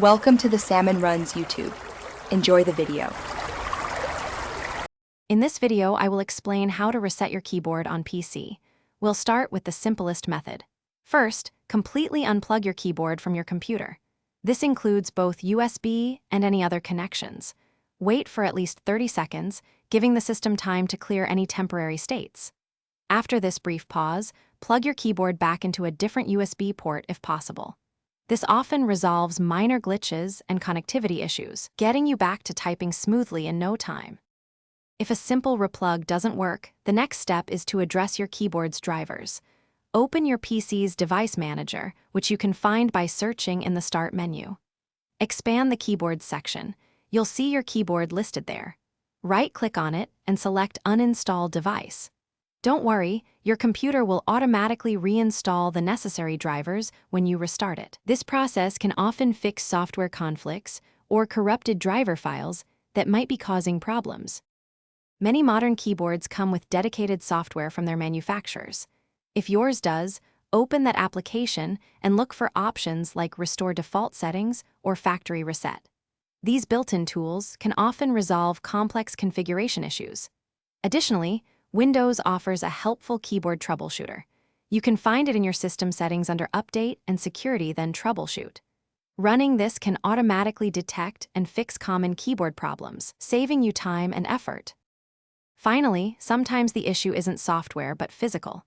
Welcome to the Salmon Runs YouTube. Enjoy the video. In this video, I will explain how to reset your keyboard on PC. We'll start with the simplest method. First, completely unplug your keyboard from your computer. This includes both USB and any other connections. Wait for at least 30 seconds, giving the system time to clear any temporary states. After this brief pause, plug your keyboard back into a different USB port if possible. This often resolves minor glitches and connectivity issues, getting you back to typing smoothly in no time. If a simple replug doesn't work, the next step is to address your keyboard's drivers. Open your PC's device manager, which you can find by searching in the Start menu. Expand the Keyboards section. You'll see your keyboard listed there. Right-click on it and select Uninstall Device. Don't worry, your computer will automatically reinstall the necessary drivers when you restart it. This process can often fix software conflicts or corrupted driver files that might be causing problems. Many modern keyboards come with dedicated software from their manufacturers. If yours does, open that application and look for options like Restore Default Settings or Factory Reset. These built-in tools can often resolve complex configuration issues. Additionally, Windows offers a helpful keyboard troubleshooter. You can find it in your system settings under Update and Security, then Troubleshoot. Running this can automatically detect and fix common keyboard problems, saving you time and effort. Finally, sometimes the issue isn't software but physical.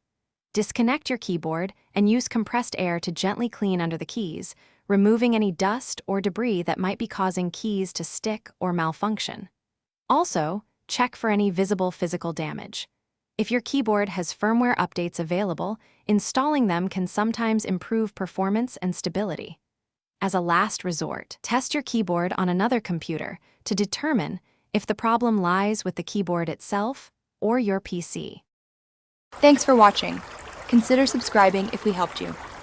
Disconnect your keyboard and use compressed air to gently clean under the keys, removing any dust or debris that might be causing keys to stick or malfunction. Also, check for any visible physical damage. If your keyboard has firmware updates available, installing them can sometimes improve performance and stability. As a last resort, test your keyboard on another computer to determine if the problem lies with the keyboard itself or your PC. Thanks for watching. Consider subscribing if we helped you.